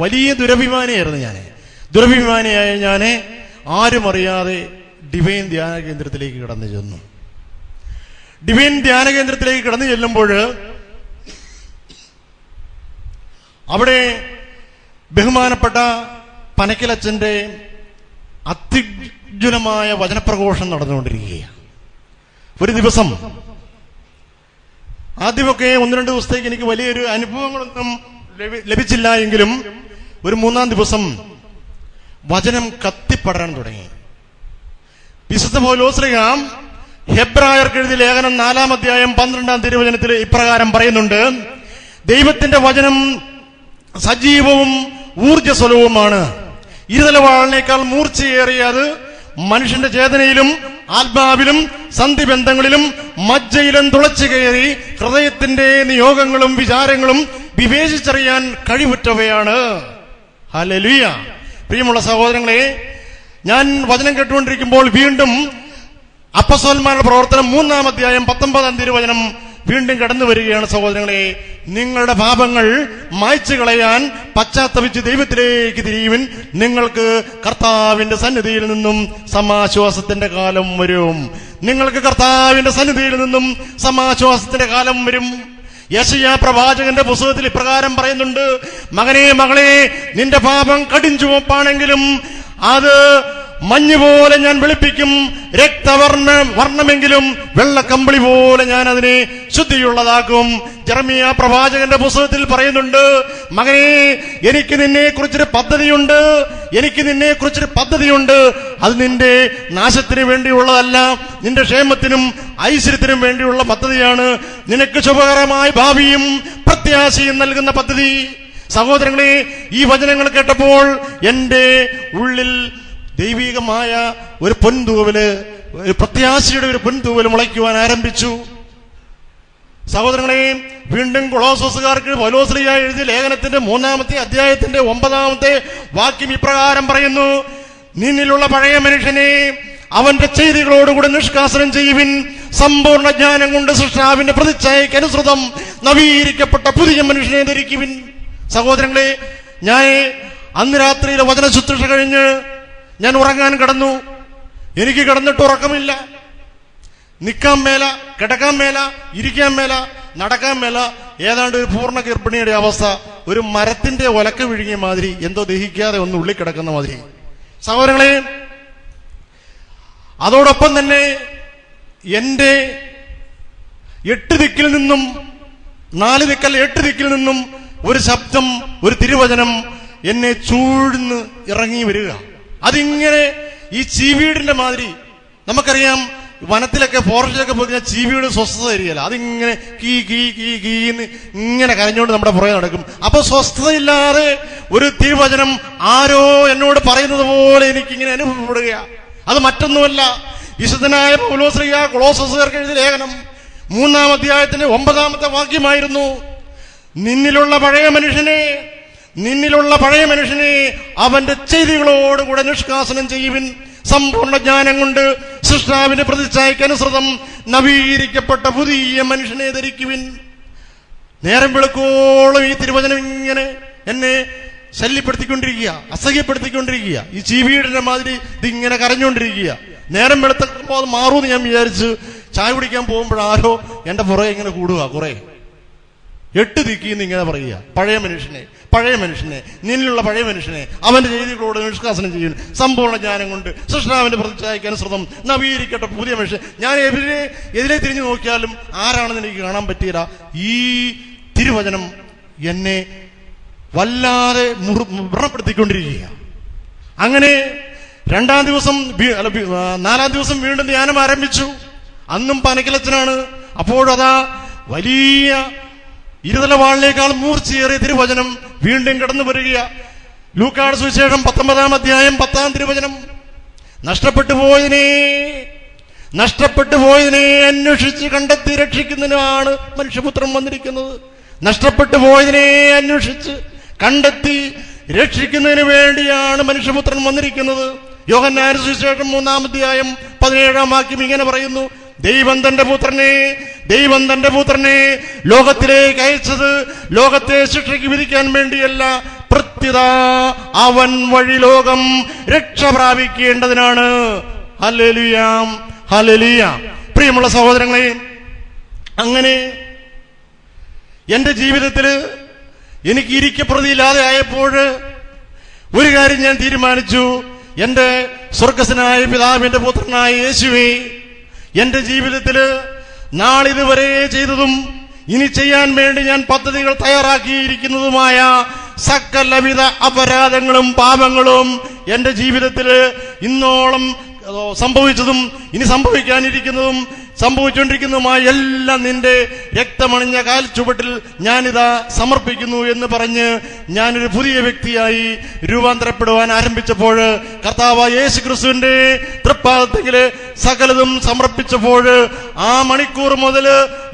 S1: വലിയ ദുരഭിമാനിയായിരുന്നു ഞാൻ. ദുരഭിമാനിയായ ഞാൻ ആരും അറിയാതെ ഡിവൈൻ ധ്യാന കേന്ദ്രത്തിലേക്ക് കടന്നു ചെന്നു. ഡിവൈൻ ധ്യാന കേന്ദ്രത്തിലേക്ക് കടന്നു ചെല്ലുമ്പോൾ അവിടെ ബഹുമാനപ്പെട്ട പനക്കിലച്ചന്റെ അത്യുജ്വലമായ വചനപ്രഘോഷം നടന്നുകൊണ്ടിരിക്കുകയാണ്. ഒരു ദിവസം ആദ്യമൊക്കെ 1-2 ദിവസത്തേക്ക് എനിക്ക് വലിയൊരു അനുഭവങ്ങളൊന്നും ലഭിച്ചില്ല എങ്കിലും ഒരു 3-ാം ദിവസം വചനം കത്തിപ്പടരാൻ തുടങ്ങി. വിശുദ്ധ പൗലോസ്ലീഹ ഹെബ്രായർക്ക് എഴുതിയ ലേഖനം 4-ാം അധ്യായം 12-ാം തിരുവചനത്തിൽ ഇപ്രകാരം പറയുന്നുണ്ട്: ദൈവത്തിന്റെ വചനം സജീവവും ഊർജ്ജസ്വലവുമാണ്, ഇരുതലവാളിനേക്കാൾ മൂർച്ചയേറിയത്, മനുഷ്യന്റെ ചേതനയിലും ആത്മാവിലും സന്ധിബന്ധങ്ങളിലും മജ്ജയിലും തുളച്ചു കയറി ഹൃദയത്തിന്റെ നിയോഗങ്ങളും വിചാരങ്ങളും വിവേചിച്ചറിയാൻ കഴിവുറ്റവയാണ്. ഹല്ലേലൂയ. പ്രിയമുള്ള സഹോദരങ്ങളെ, ഞാൻ വചനം കേട്ടുകൊണ്ടിരിക്കുമ്പോൾ വീണ്ടും അപ്പോസ്തലന്മാരുടെ പ്രവർത്തനം 3-ാം അധ്യായം 19-ാം തിരുവചനം വീണ്ടും കടന്നു വരികയാണ്. സഹോദരങ്ങളെ, നിങ്ങളുടെ പാപങ്ങൾ മായ്ച്ചു കളയാൻ പശ്ചാത്തപിച്ച് ദൈവത്തിലേക്ക് തിരിയുവിൻ, നിങ്ങൾക്ക് കർത്താവിന്റെ സന്നിധിയിൽ നിന്നും സമാശ്വാസത്തിന്റെ കാലം വരും. നിങ്ങൾക്ക് കർത്താവിന്റെ സന്നിധിയിൽ നിന്നും സമാശ്വാസത്തിന്റെ കാലം വരും. യെശയ്യാ പ്രവാചകന്റെ പുസ്തകത്തിൽ ഇപ്രകാരം പറയുന്നുണ്ട്: മകനെ, മകളെ, നിന്റെ പാപം കടുംചുവപ്പാണെങ്കിലും അത് മഞ്ഞുപോലെ ഞാൻ വെളുപ്പിക്കും, രക്തവർണ്ണമെങ്കിലും വെള്ളക്കമ്പിളി പോലെ ഞാൻ അതിനെ ശുദ്ധിയുള്ളതാക്കും. ജെറമ്യാ പ്രവാചകന്റെ പുസ്തകത്തിൽ പറയുന്നുണ്ട്: മകനെ, എനിക്ക് നിന്നെ കുറിച്ചൊരു പദ്ധതിയുണ്ട്, എനിക്ക് നിന്നെ കുറിച്ചൊരു പദ്ധതിയുണ്ട്. അത് നിന്റെ നാശത്തിന് വേണ്ടിയുള്ളതല്ല, നിന്റെ ക്ഷേമത്തിനും ഐശ്വര്യത്തിനും വേണ്ടിയുള്ള പദ്ധതിയാണ്. നിനക്ക് ശുഭകരമായ ഭാവിയും പ്രത്യാശയും നൽകുന്ന പദ്ധതി. സഹോദരങ്ങളെ, ഈ വചനങ്ങൾ കേട്ടപ്പോൾ എന്റെ ഉള്ളിൽ ദൈവികമായ ഒരു പൊൻതൂവല്, പ്രത്യാശയുടെ ഒരു പൊൻതൂവല് മുളയ്ക്കുവാൻ ആരംഭിച്ചു. സഹോദരങ്ങളെ, വീണ്ടും കൊളോസോസുകാർക്ക് പൗലോസ്ലീഹ എഴുതിയ ലേഖനത്തിന്റെ 3-ാമത്തെ അധ്യായത്തിന്റെ 9-ാമത്തെ വാക്യം ഇപ്രകാരം പറയുന്നു: നിന്നിലുള്ള പഴയ മനുഷ്യനെ അവന്റെ ചെയ്തികളോടുകൂടെ നിഷ്കാസനം ചെയ്യുവിൻ, സമ്പൂർണ്ണ ജ്ഞാനം കൊണ്ട് സൃഷ്ടാവിന്റെ പ്രതിച്ഛായയ്ക്ക് അനുസൃതം നവീകരിക്കപ്പെട്ട പുതിയ മനുഷ്യനെ ധരിക്കുവിൻ. സഹോദരങ്ങളെ, ഞാൻ അന്ന് രാത്രിയിലെ വചന ശുശ്രൂഷ കഴിഞ്ഞ് ഞാൻ ഉറങ്ങാൻ കിടന്നു. എനിക്ക് കിടന്നിട്ട് ഉറക്കമില്ല. നിൽക്കാൻ മേല, കിടക്കാൻ മേല, ഇരിക്കാൻ മേല, നടക്കാൻ മേല. ഏതാണ്ട് ഒരു പൂർണ്ണ ഗർഭിണിയുടെ അവസ്ഥ. ഒരു മരത്തിന്റെ ഒലക്ക വിഴുങ്ങിയ മാതിരി, എന്തോ ദഹിക്കാതെ ഒന്ന് ഉള്ളിൽ കിടക്കുന്ന മാതിരി. സഹോദരങ്ങളെ, അതോടൊപ്പം തന്നെ എന്റെ 8 ദിക്കിൽ നിന്നും 4 ദിക്കൽ 8 ദിക്കിൽ നിന്നും ഒരു ശബ്ദം, ഒരു തിരുവചനം എന്നെ ചൂഴ്ന്ന് ഇറങ്ങി വരിക. അതിങ്ങനെ ഈ ചീവീടിന്റെ മാതിരി. നമുക്കറിയാം, വനത്തിലൊക്കെ ഫോറസ്റ്റിലൊക്കെ പോയി കഴിഞ്ഞാൽ ചീവീട് സ്വസ്ഥത തരികയില്ല. അതിങ്ങനെ കീ കീ കീ കീന്ന് ഇങ്ങനെ കരഞ്ഞുകൊണ്ട് നമ്മുടെ പുറകെ നടക്കും. അപ്പൊ സ്വസ്ഥതയില്ലാതെ ഒരു തിരുവചനം ആരോ എന്നോട് പറയുന്നത് പോലെ എനിക്കിങ്ങനെ അനുഭവപ്പെടുക. അത് മറ്റൊന്നുമല്ല, വിശുദ്ധനായ പൗലോസ്ലീഹ കൊളോസ്യർക്ക് എഴുതിയ ലേഖനം 3-ാം അധ്യായത്തിന്റെ 9-ാമത്തെ വാക്യമായിരുന്നു: നിന്നിലുള്ള പഴയ മനുഷ്യനെ അവന്റെ ചെയ്തികളോടുകൂടെ നിഷ്കാസനം ചെയ്യുവിൻ, സമ്പൂർണ്ണ ജ്ഞാനം കൊണ്ട് സൃഷ്ടാവിന്റെ പ്രതിച്ഛായയ്ക്ക് അനുസൃതം നവീകരിക്കപ്പെട്ട പുതിയ മനുഷ്യനെ ധരിക്കുവിൻ. നേരം വെളുക്കോളം ഈ തിരുവചനം ഇങ്ങനെ എന്നെ ശല്യപ്പെടുത്തിക്കൊണ്ടിരിക്കുക, അസഹ്യപ്പെടുത്തിക്കൊണ്ടിരിക്കുക. ഈ ചീവീടിന്റെ മാതിരി ഇതിങ്ങനെ കരഞ്ഞുകൊണ്ടിരിക്കുക. നേരം വെളുത്തപ്പോൾ അത് മാറൂന്ന് ഞാൻ വിചാരിച്ച് ചായ കുടിക്കാൻ പോകുമ്പോഴാരോ എന്റെ പുറകെ ഇങ്ങനെ കൂടുക. കുറെ 8 ദിക്കിന്ന് ഇങ്ങനെ പറയുക: പഴയ മനുഷ്യനെ, നിന്നിലുള്ള പഴയ മനുഷ്യനെ അവന്റെ ചെയ്തികളോട് നിഷ്കാസനം ചെയ്യുന്നു, സമ്പൂർണ്ണ ജ്ഞാനം കൊണ്ട് സൃഷ്ടാവിന്റെ പ്രതിച്ഛായയ്ക്ക് അനുസൃതം നവീകരിക്കട്ടെ പുതിയ മനുഷ്യൻ. ഞാൻ എതിരെ തിരിഞ്ഞു നോക്കിയാലും ആരാണെന്ന് എനിക്ക് കാണാൻ പറ്റിയില്ല. ഈ തിരുവചനം എന്നെ വല്ലാതെ വ്രണപ്പെടുത്തിക്കൊണ്ടിരിക്കുക. അങ്ങനെ 2-ാം ദിവസം 4-ാം ദിവസം വീണ്ടും ധ്യാനം ആരംഭിച്ചു. അന്നും പനക്കിലച്ചനാണ്. അപ്പോഴതാ വലിയ ഇരുതലവാളിനേക്കാൾ മൂർച്ചയേറിയ തിരുവചനം വീണ്ടും കടന്നു വരിക. ലൂക്കായുടെ സുവിശേഷം 19-ാം അധ്യായം 10-ാം തിരുവചനം: നഷ്ടപ്പെട്ടു പോയതിനെ അന്വേഷിച്ച് കണ്ടെത്തി രക്ഷിക്കുന്നതിനാണ് മനുഷ്യപുത്രൻ വന്നിരിക്കുന്നത്. നഷ്ടപ്പെട്ടു പോയതിനെ അന്വേഷിച്ച് കണ്ടെത്തി രക്ഷിക്കുന്നതിന് വേണ്ടിയാണ് മനുഷ്യപുത്രൻ വന്നിരിക്കുന്നത്. യോഹന്നാന്റെ സുവിശേഷം 3-ാം അധ്യായം 17-ാം വാക്യം ഇങ്ങനെ പറയുന്നു: ദൈവം തന്റെ പുത്രനെ ലോകത്തിലേക്ക് അയച്ചത് ലോകത്തെ ശിക്ഷയ്ക്ക് വിധിക്കാൻ വേണ്ടിയല്ല, പ്രത്യുത അവൻ വഴി ലോകം രക്ഷ പ്രാപിക്കേണ്ടതിനാണ്. Hallelujah, hallelujah. പ്രിയമുള്ള സഹോദരങ്ങളെ, അങ്ങനെ എന്റെ ജീവിതത്തില് എനിക്ക് ഇരിക്കപ്രതിയില്ലാതെ ആയപ്പോൾ ഒരു കാര്യം ഞാൻ തീരുമാനിച്ചു. എന്റെ സ്വർഗസ്ഥനായ പിതാവിന്റെ പുത്രനായ യേശുവേ, എന്റെ ജീവിതത്തില് നാളിതുവരെ ചെയ്തതും ഇനി ചെയ്യാൻ വേണ്ടി ഞാൻ പദ്ധതികൾ തയ്യാറാക്കിയിരിക്കുന്നതുമായ സകലവിധ അപരാധങ്ങളും പാപങ്ങളും എന്റെ ജീവിതത്തില് ഇന്നോളം സംഭവിച്ചതും ഇനി സംഭവിക്കാനിരിക്കുന്നതും സംഭവിച്ചുകൊണ്ടിരിക്കുന്നതുമായ എല്ലാം നിന്റെ രക്തമണിഞ്ഞ കാൽ ചുവട്ടിൽ ഞാനിതാ സമർപ്പിക്കുന്നു എന്ന് പറഞ്ഞ് ഞാനൊരു പുതിയ വ്യക്തിയായി രൂപാന്തരപ്പെടുവാൻ ആരംഭിച്ചപ്പോൾ, കർത്താവായ യേശു ക്രിസ്തുവിന്റെ തൃപ്പാദത്തില് സകലതും സമർപ്പിച്ചപ്പോൾ, ആ മണിക്കൂർ മുതൽ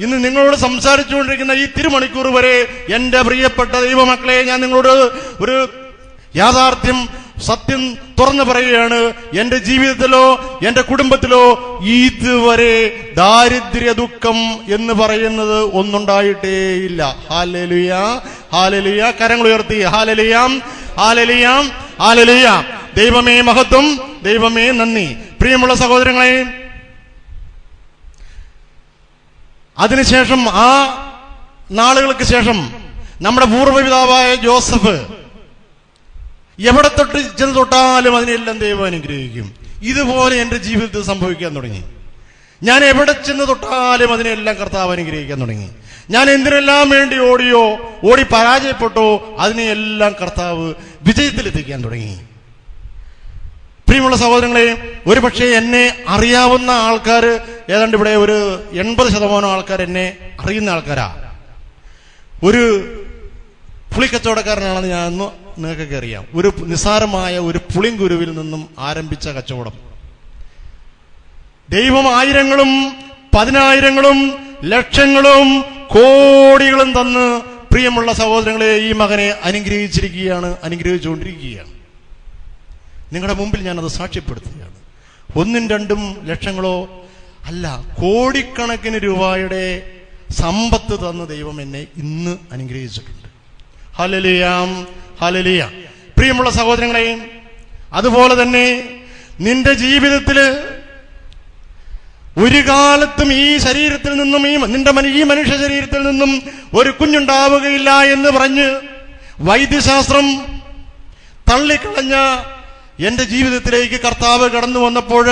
S1: ഇന്ന് നിങ്ങളോട് സംസാരിച്ചുകൊണ്ടിരിക്കുന്ന ഈ തിരുമണിക്കൂർ വരെ എന്റെ പ്രിയപ്പെട്ട ദൈവമക്കളെ, ഞാൻ നിങ്ങളോട് ഒരു യാഥാർത്ഥ്യം, സത്യം തുറന്നു പറയുകയാണ്. എന്റെ ജീവിതത്തിലോ എന്റെ കുടുംബത്തിലോ ഇതുവരെ ദാരിദ്ര്യ ദുഃഖം എന്ന് പറയുന്നത് ഒന്നുണ്ടായിട്ടേയില്ല. Hallelujah, hallelujah. കരങ്ങൾ ഉയർത്തി ഹല്ലേലൂയ, ഹല്ലേലൂയ, ഹല്ലേലൂയ. ദൈവമേ മഹത്വം, ദൈവമേ നന്ദി. പ്രിയമുള്ള സഹോദരങ്ങളെ, അതിനുശേഷം ആ നാളുകൾക്ക് ശേഷം നമ്മുടെ പൂർവ്വപിതാവായ ജോസഫ് എവിടെ ചെന്ന് തൊട്ടാലും അതിനെല്ലാം ദൈവം അനുഗ്രഹിക്കും. ഇതുപോലെ എന്റെ ജീവിതത്തിൽ സംഭവിക്കാൻ തുടങ്ങി. ഞാൻ എവിടെ ചെന്ന് തൊട്ടാലും അതിനെല്ലാം കർത്താവ് അനുഗ്രഹിക്കാൻ തുടങ്ങി. ഞാൻ എന്തിനെല്ലാം വേണ്ടി ഓടി പരാജയപ്പെട്ടോ അതിനെയെല്ലാം കർത്താവ് വിജയത്തിലെത്തിക്കാൻ തുടങ്ങി. പ്രിയമുള്ള സഹോദരങ്ങളെ, ഒരുപക്ഷെ എന്നെ അറിയാവുന്ന ആൾക്കാർ ഏതാണ്ട് ഇവിടെ ഒരു 80% ആൾക്കാർ എന്നെ അറിയുന്ന ആൾക്കാരാ. ഒരു പുളിക്കച്ചവടക്കാരനാണെന്ന് ഞാനൊന്ന് നിങ്ങൾക്കൊക്കെ അറിയാം. ഒരു നിസ്സാരമായ ഒരു പുളിങ്കുരുവിൽ നിന്നും ആരംഭിച്ച കച്ചവടം ദൈവം ആയിരങ്ങളും പതിനായിരങ്ങളും ലക്ഷങ്ങളും കോടികളും തന്ന് പ്രിയമുള്ള സഹോദരങ്ങളെ ഈ മകനെ അനുഗ്രഹിച്ചുകൊണ്ടിരിക്കുകയാണ്. നിങ്ങളുടെ മുമ്പിൽ ഞാനത് സാക്ഷ്യപ്പെടുത്തുകയാണ്. 1-2 ലക്ഷങ്ങളോ അല്ല, കോടിക്കണക്കിന് രൂപയുടെ സമ്പത്ത് തന്ന് ദൈവം എന്നെ ഇന്ന് അനുഗ്രഹിച്ചിട്ടുണ്ട്. Hallelujah, hallelujah. പ്രിയമുള്ള സഹോദരങ്ങളെ, അതുപോലെ തന്നെ നിന്റെ ജീവിതത്തില് ഒരു കാലത്തും ഈ ശരീരത്തിൽ നിന്നും ഈ മനുഷ്യ ശരീരത്തിൽ നിന്നും ഒരു കുഞ്ഞുണ്ടാവുകയില്ല എന്ന് പറഞ്ഞ് വൈദ്യശാസ്ത്രം തള്ളിക്കളഞ്ഞ എന്റെ ജീവിതത്തിലേക്ക് കർത്താവ് കടന്നു വന്നപ്പോൾ,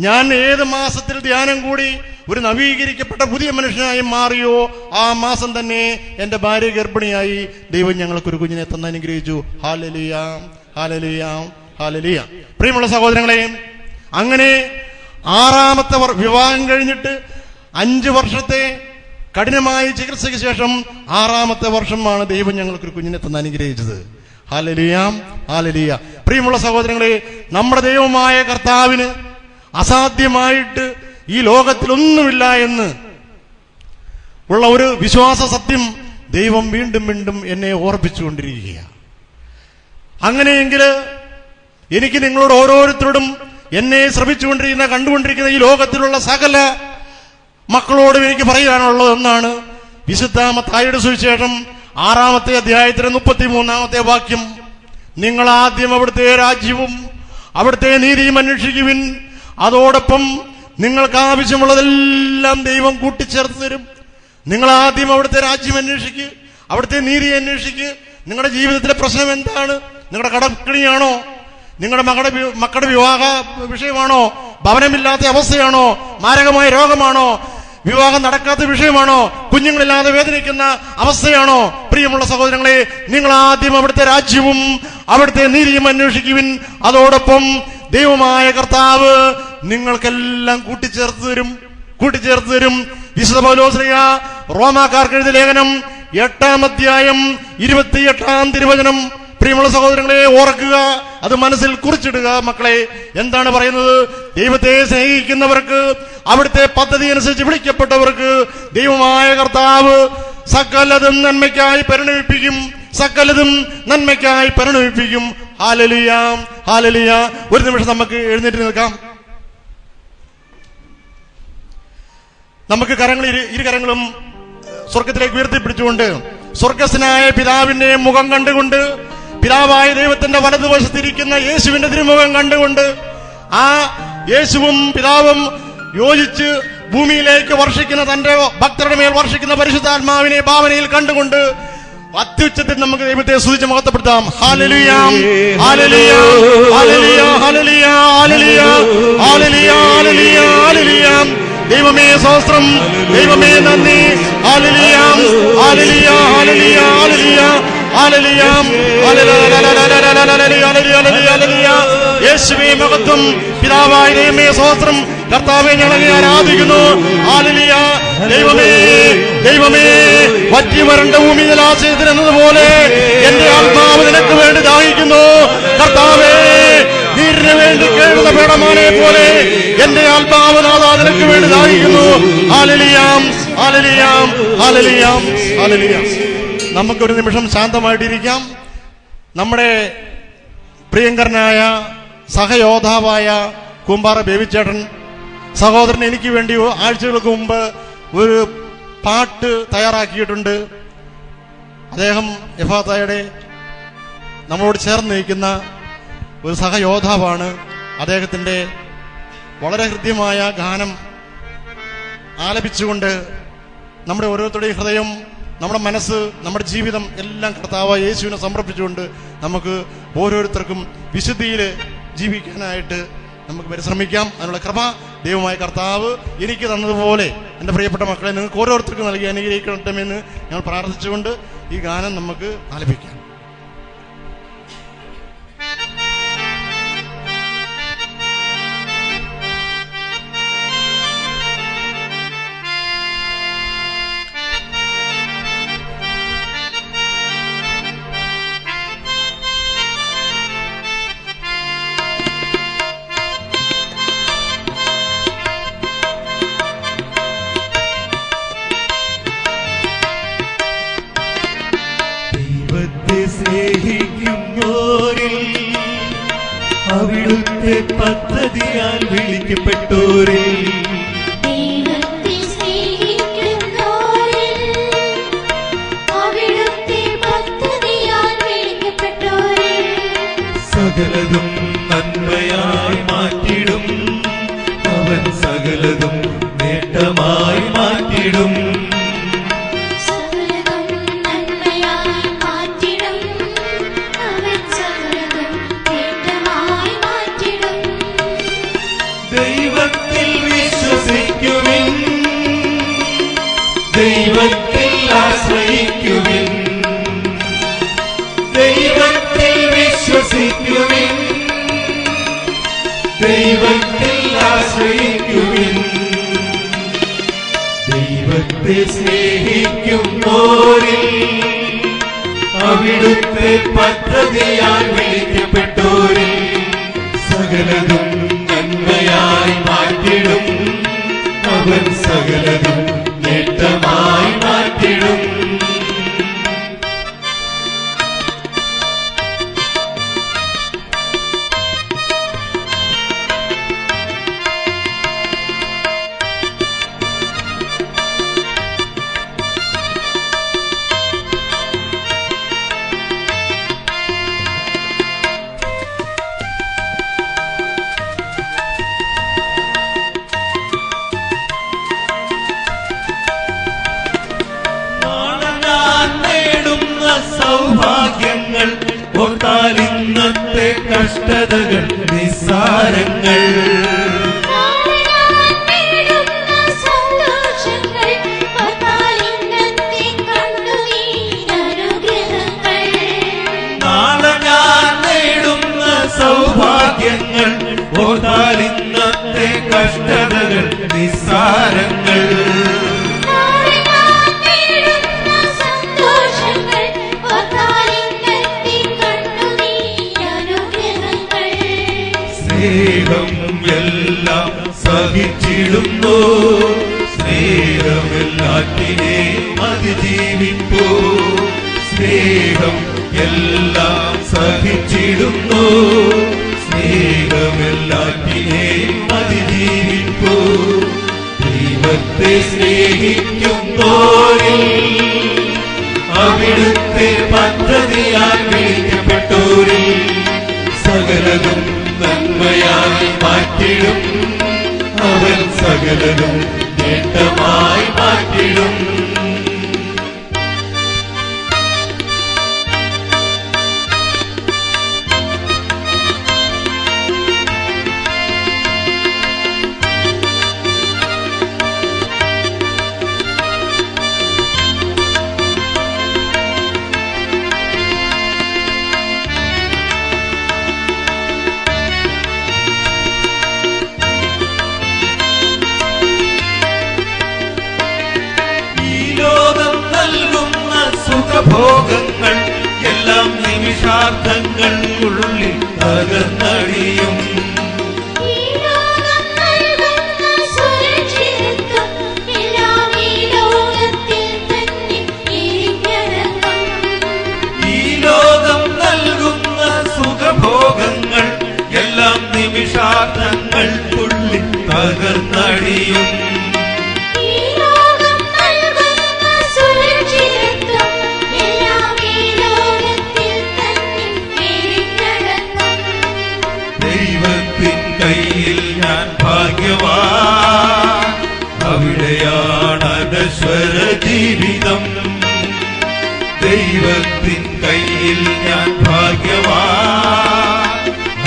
S1: ഞാൻ ഏത് മാസത്തിൽ ധ്യാനം കൂടി ഒരു നവീകരിക്കപ്പെട്ട പുതിയ മനുഷ്യനായി മാറിയോ ആ മാസം തന്നെ എന്റെ ഭാര്യ ഗർഭിണിയായി ദൈവം ഞങ്ങൾക്കൊരു കുഞ്ഞിനെ തന്നെ അനുഗ്രഹിച്ചു. Hallelujah, hallelujah, hallelujah. പ്രിയമുള്ള സഹോദരങ്ങളെ, അങ്ങനെ 6ാമത്തെ വിവാഹം കഴിഞ്ഞിട്ട് 5 വർഷത്തെ കഠിനമായ ചികിത്സയ്ക്ക് ശേഷം 6ാമത്തെ വർഷമാണ് ദൈവം ഞങ്ങൾക്കൊരു കുഞ്ഞിനെ തന്നെ അനുഗ്രഹിച്ചത്. Hallelujah, hallelujah. പ്രിയമുള്ള സഹോദരങ്ങളെ, നമ്മുടെ ദൈവമായ കർത്താവിന് അസാധ്യമായിട്ട് ഈ ലോകത്തിലൊന്നുമില്ല എന്ന് ഉള്ള ഒരു വിശ്വാസ സത്യം ദൈവം വീണ്ടും വീണ്ടും എന്നെ ഓർപ്പിച്ചുകൊണ്ടിരിക്കുകയാണ്. അങ്ങനെയെങ്കിൽ എനിക്ക് നിങ്ങളോട് ഓരോരുത്തരോടും എന്നെ ശ്രമിച്ചുകൊണ്ടിരിക്കുന്ന കണ്ടുകൊണ്ടിരിക്കുന്ന ഈ ലോകത്തിലുള്ള സകല മക്കളോടും എനിക്ക് പറയാനുള്ളത് ഒന്നാണ്. വിശുദ്ധ മത്തായിയുടെ സുവിശേഷം 6ാമത്തെ അധ്യായത്തിലെ 33ാമത്തെ വാക്യം, നിങ്ങൾ ആദ്യം അവിടുത്തെ രാജ്യവും അവിടുത്തെ നീതിയും അന്വേഷിക്കുവിൻ, അതോടൊപ്പം നിങ്ങൾക്ക് ആവശ്യമുള്ളതെല്ലാം ദൈവം കൂട്ടിച്ചേർത്ത് തരും. നിങ്ങൾ ആദ്യം അവിടുത്തെ രാജ്യം അന്വേഷിക്കുക, അവിടുത്തെ നീതി അന്വേഷിക്കുക. നിങ്ങളുടെ ജീവിതത്തിലെ പ്രശ്നം എന്താണ്? നിങ്ങളുടെ കടക്കിണിയാണോ? നിങ്ങളുടെ മക്കളുടെ വിവാഹ വിഷയമാണോ? ഭവനമില്ലാത്ത അവസ്ഥയാണോ? മാരകമായ രോഗമാണോ? വിവാഹം നടക്കാത്ത വിഷയമാണോ? കുഞ്ഞുങ്ങളില്ലാതെ വേദനിക്കുന്ന അവസ്ഥയാണോ? പ്രിയമുള്ള സഹോദരങ്ങളെ, നിങ്ങൾ ആദ്യം അവിടുത്തെ രാജ്യവും അവിടുത്തെ നീതിയും അന്വേഷിക്കുവിൻ, അതോടൊപ്പം ദൈവമായ കർത്താവ് നിങ്ങൾക്കെല്ലാം കൂട്ടിച്ചേർത്ത് തരും. വിശുദ്ധ പൗലോസ്ലീഹ റോമാക്കാർക്ക് എഴുതിയ ലേഖനം 8-ാം അധ്യായം 28-ാം തിരുവചനം പ്രിയമുള്ള സഹോദരങ്ങളെ ഓർക്കുക, അത് മനസ്സിൽ കുറിച്ചിടുക. മക്കളെ, എന്താണ് പറയുന്നത്? ദൈവത്തെ സ്നേഹിക്കുന്നവർക്ക്, അവിടുത്തെ പദ്ധതി അനുസരിച്ച് വിളിക്കപ്പെട്ടവർക്ക് ദൈവമായ കർത്താവ് സകലതും നന്മയ്ക്കായി പരിണമിപ്പിക്കും. Hallelujah, hallelujah. ഒരു നിമിഷം നമുക്ക് എഴുന്നേറ്റ് നിൽക്കാം. നമുക്ക് ഇരു കരങ്ങളും സ്വർഗത്തിലേക്ക് ഉയർത്തിപ്പിടിച്ചുകൊണ്ട് സ്വർഗസ്ഥനായ പിതാവിന്റെ മുഖം കണ്ടുകൊണ്ട്, പിതാവായ ദൈവത്തിന്റെ വലതുവശത്തിരിക്കുന്ന യേശുവിന്റെ തിരുമുഖം കണ്ടുകൊണ്ട്, ആ യേശുവും പിതാവും യോജിച്ച് ഭൂമിയിലേക്ക് വർഷിക്കുന്ന തന്റെ ഭക്തരുടെ മേൽ വർഷിക്കുന്ന പരിശുദ്ധാത്മാവിനെ ഭാവനയിൽ കണ്ടുകൊണ്ട് അത്യുച്ചത്തിൽ നമുക്ക് ദൈവത്തെ സ്തുതിച്ച് മഹത്വപ്പെടുത്താം. Hallelujah hallelujah hallelujah hallelujah hallelujah hallelujah hallelujah. ദൈവമേ സ്തോത്രം, ദൈവമേ നന്ദി. Hallelujah hallelujah hallelujah hallelujah hallelujah. യേശുവേ മഹത്വം. പിതാവായ ദൈവമേ സ്തോത്രം. കർത്താവേ ഞങ്ങളെ ആരാധിക്കുന്നു. ഹല്ലേലൂയ. ദൈവമേ ദൈവമേ വറ്റി വരണ്ട ഭൂമി ജലാശയത്തിൽ എന്നതുപോലെ എന്റെ ആത്മാവ് നിനക്ക് വേണ്ടി ദാഹിക്കുന്നു. കർത്താവേ നീരിന് വേണ്ടി കേഴുന്ന പേടമാനെ പോലെ എന്റെ ആത്മാവ് നാഥാ നിനക്ക് വേണ്ടി ദാഹിക്കുന്നു. Hallelujah hallelujah hallelujah hallelujah. നമുക്കൊരു നിമിഷം ശാന്തമായിട്ടിരിക്കാം. നമ്മുടെ പ്രിയങ്കരനായ സഹയോദ്ധാവായ കൂമ്പാറ ബേബിച്ചേട്ടൻ സഹോദരൻ എനിക്ക് വേണ്ടി ആഴ്ചകൾക്ക് മുമ്പ് ഒരു പാട്ട് തയ്യാറാക്കിയിട്ടുണ്ട്. അദ്ദേഹം എഫാത്തയുടെ നമ്മളോട് ചേർന്ന് നിൽക്കുന്ന ഒരു സഹയോദ്ധാവാണ്. അദ്ദേഹത്തിന്റെ വളരെ ഹൃദ്യമായ ഗാനം ആലപിച്ചുകൊണ്ട് നമ്മുടെ ഓരോരുത്തരുടെയും ഹൃദയം, നമ്മുടെ മനസ്സ്, നമ്മുടെ ജീവിതം എല്ലാം കർത്താവായ യേശുവിനെ സമർപ്പിച്ചുകൊണ്ട് നമുക്ക് ഓരോരുത്തർക്കും വിശുദ്ധിയിൽ ജീവിക്കാനായിട്ട് നമുക്ക് പരിശ്രമിക്കാം. അതിനുള്ള കൃപ ദൈവമായ കർത്താവ് എനിക്ക് തന്നതുപോലെ എൻ്റെ പ്രിയപ്പെട്ട മക്കളെ നിങ്ങൾക്ക് ഓരോരുത്തർക്കും നൽകി അനുഗ്രഹിക്കണമെന്ന് ഞങ്ങൾ പ്രാർത്ഥിച്ചുകൊണ്ട് ഈ ഗാനം നമുക്ക് ആലപിക്കാം.
S2: സ്നേഹിക്കുന്നോരിൽ അവിടുത്തെ പദ്ധതിയാൽ വിളിക്കപ്പെട്ടോരിൽ
S3: ദൈവത്തെ സ്നേഹിക്കുന്നോരിൽ അവിടുത്തെ പദ്ധതിയാൽ വിളിക്കപ്പെട്ടോരിൽ
S2: സകലതും നന്മയായി മാറ്റിടും അവൻ, സകലതും നേട്ടമായി മാറ്റിടും. ദൈവത്തിൽ വിശ്വസിക്കുവിൻ, ദൈവത്തിൽ ആശ്രയിക്കുവിൻ, ദൈവത്തിൽ വിശ്വസിക്കുവിൻ, ദൈവത്തിൽ ആശ്രയിക്കുവിൻ. ദൈവത്തെ സ്നേഹിക്കുന്നോരിൽ അവിടുത്തെ പദ്ധതിയാൽ വിളിക്കപ്പെട്ടോരിൽ സകലതും നന്മയായി മാറ്റിടും അവൻ, സകലതും നേട്ടമായി മാറ്റിടും. സൗഭാഗ്യങ്ങൾ ഓർത്താൽ ഇന്നത്തെ കഷ്ടതകൾ നിസ്സാരങ്ങൾ. നാളെ ഞാൻ നേടുന്ന സൗഭാഗ്യങ്ങൾ ഓർത്താൽ ഇന്നത്തെ കഷ്ടതകൾ നിസ്സാരങ്ങൾ. സ്നേഹം എല്ലാം സഹിച്ചിടുന്നു, സ്നേഹമെല്ലാറ്റിനെ അതിജീവിപ്പോ. സ്നേഹം എല്ലാം സഹിച്ചിടുന്നു, സ്നേഹമെല്ലാറ്റിനെ അതിജീവിപ്പോ. ദൈവത്തെ സ്നേഹിക്കുന്നോരിൽ അവിടുത്തെ പദ്ധതിയാൽ വിളിക്കപ്പെട്ടോരിൽ സകലതും നന്മയായി മാറ്റിടും അവൻ, സകലതും നേട്ടമായി മാറ്റിടും. ഭോഗങ്ങൾ എല്ലാം നിമിഷാർത്ഥങ്ങൾക്കുള്ളിൽ തകർന്നടിയും. ഈ ലോകം നൽകുന്ന സുഖഭോഗങ്ങൾ എല്ലാം നിമിഷാർത്ഥങ്ങൾക്കുള്ളിൽ തകർന്നടിയും. ദൈവത്തിൻ കയ്യിൽ ഞാൻ ഭാഗ്യവാൻ, അവിടെയാണ് അനശ്വര ജീവിതം. ദൈവത്തിൻ കയ്യിൽ ഞാൻ ഭാഗ്യവാൻ,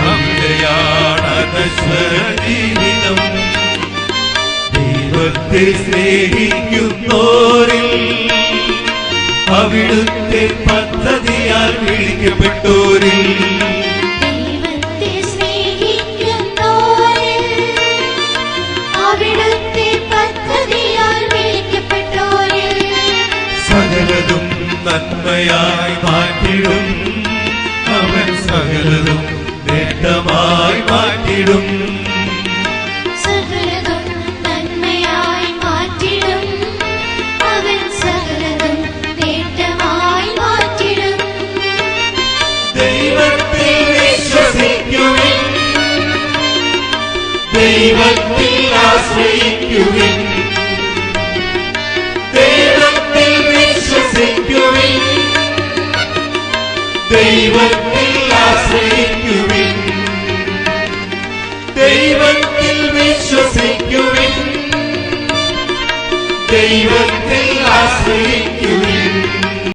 S2: അവിടെയാണ് അനശ്വര ജീവിതം. ദൈവത്തെ സ്നേഹിക്കുന്നോരിൽ, അവിടുത്തെ പദ്ധതിയാൽ വിളിക്കപ്പെട്ടോരിൽ, സകലതും നന്മയായി മാറ്റിടും. അവൻ സകലതും നേട്ടമായി മാറ്റിടും.
S3: സകലതും നന്മയായി മാറ്റിടും. അവൻ സകലതും നേട്ടമായി മാറ്റിടും.
S2: ദൈവത്തിൽ വിശ്വസിക്കുവിൻ, ദൈവത്തിൽ ആശ്രയിക്കുവിൻ. ദൈവത്തിൽ വിശ്വസിക്കുവിൻ, ദൈവത്തിൽ ആശ്രയിക്കുവിൻ. ദൈവത്തിൽ വിശ്വസിക്കുവിൻ, ദൈവത്തിൽ ആശ്രയിക്കുവിൻ.